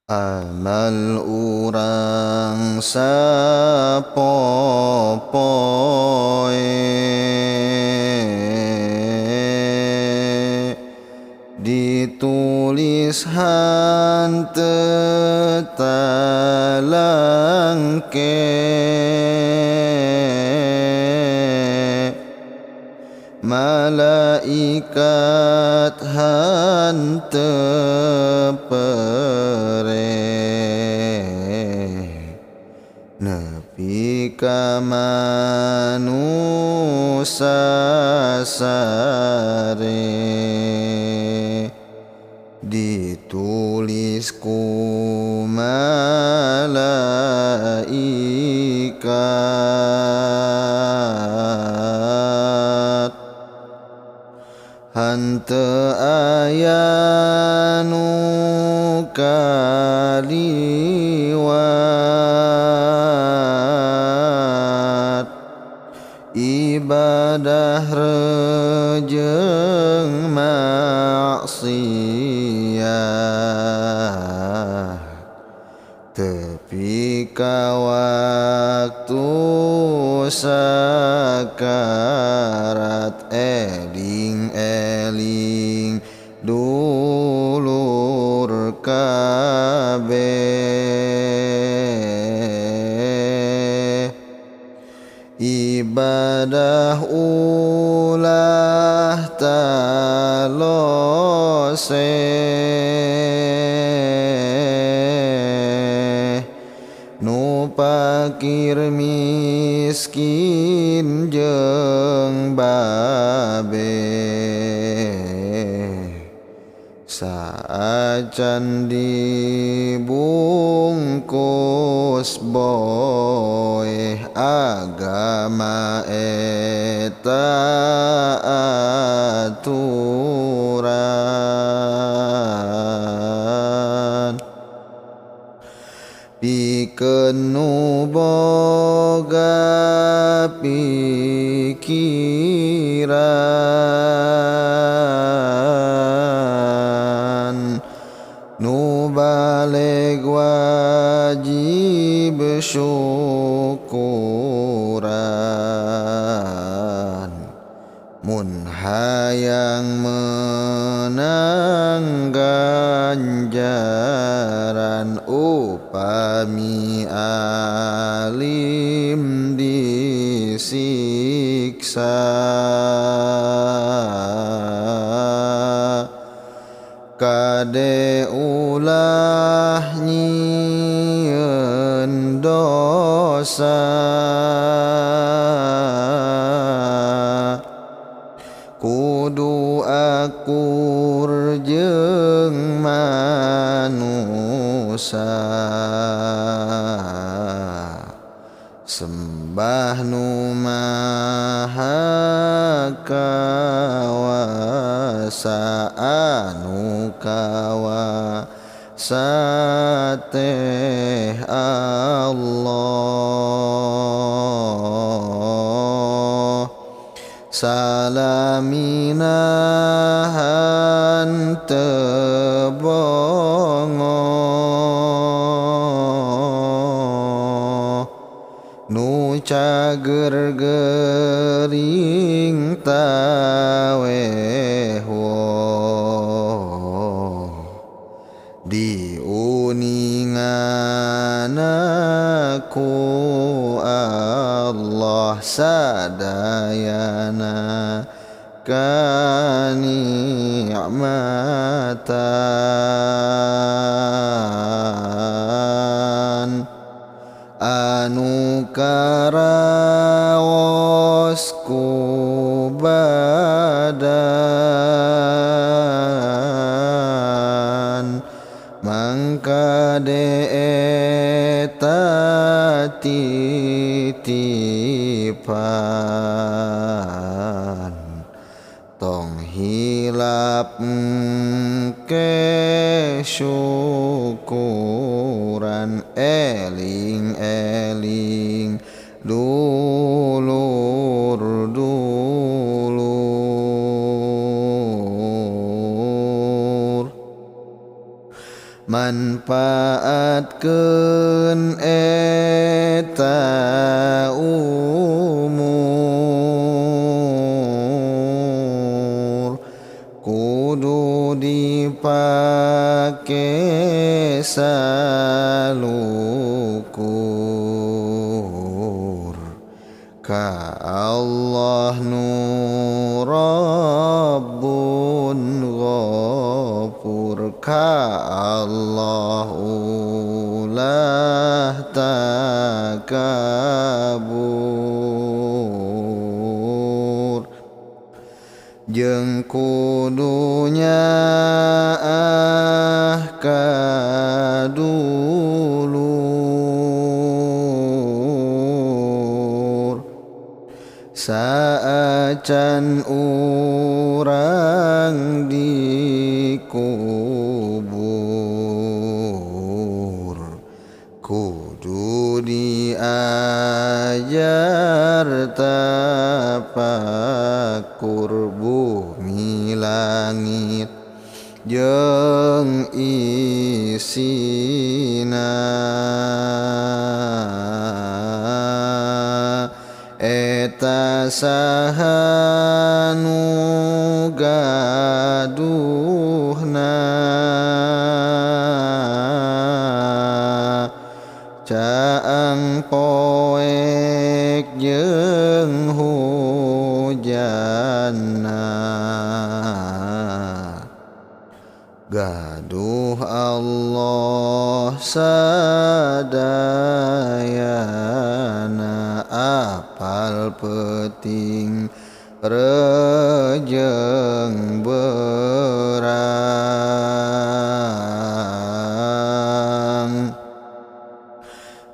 Amal urang sapopoe ditulis hanteu talangke malaikat hanteu pere nepi ka manusa sare ditulis ku malaikat hanteu aya nu kaliwat ibadah rejeung maksiat tepi ka waktu sakarat eling-eling dulur kabeh ibadah ulah talose nu pakir miskin jeung babe saacan dibungkus boeh agama eta aturan pikeun nu boga pikiran nu baleg wajib syukuran mun hayang menang ganjaran upami alim disiksa kade ulah nyieun dosa kudu akur jeung manusa sembah nu maha kawasa anu kawasa teh Allah salamina hanteu bongo nu cager gering taweho diuningana ku Allah sadayana kanikmatan anu karaos ku badan mangka eta titipan tong hilap ke syukuran eling-eling dulur-dulur manfaatkeun eta umur kudu dipake salukur ka Allah nu Rabbun Ghafur ka Allah ulah takabur jeung kudu nyaah kadulur saacan urang dikubur kudu diajar tapakur bumi langit jeung isina eta saha nu gaduhna caang poek jeung hujanna gaduh Allah sadayana apal peuting rejeng berang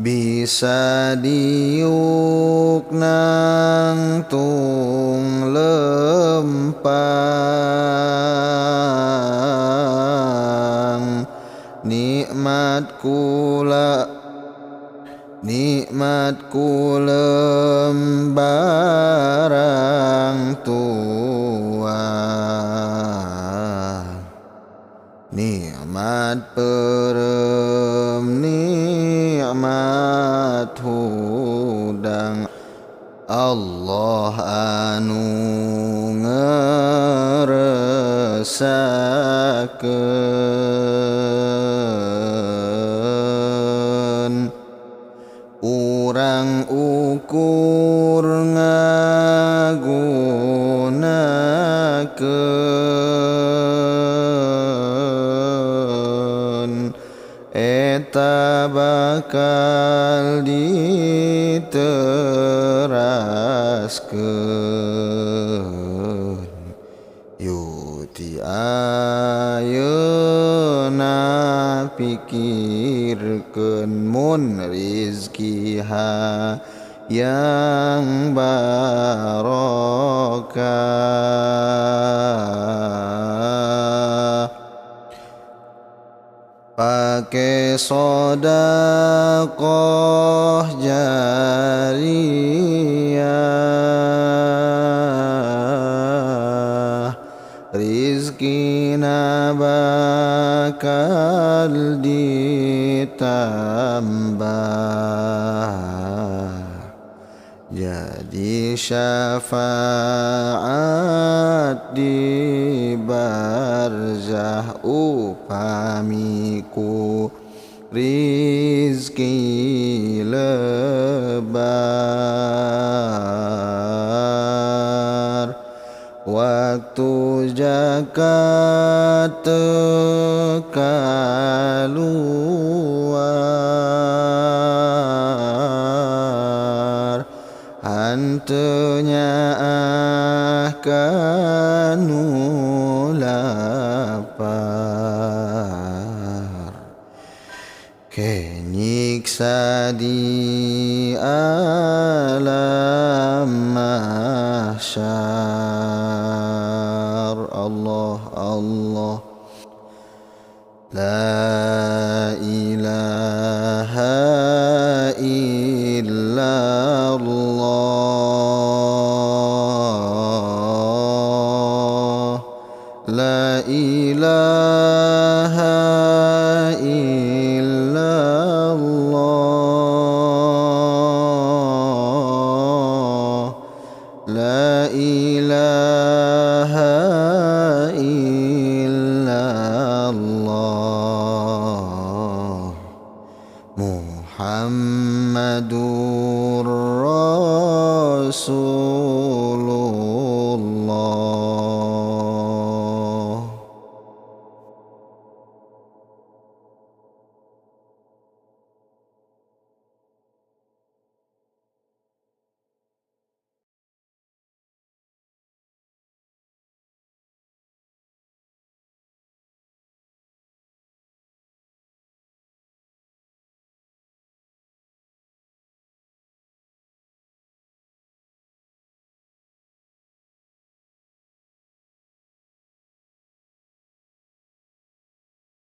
bisa diuk nang tung lempang nikmat lembarang tuang nikmat perem nikmat hudang Allah anu ngerasakeun urang ukur ngagunakeun eta bakal diteraskeun yuti ayeuna pikirkeun mun rizki yang barokah pake sedekah jariyah rizkina bakal ditambah jadi syafaat di barzah upamiku rizki lebar waktu zakat kaluar hanteu nyaahkeun nu lapar kenyiksa di alam mahsyar Allah Allah la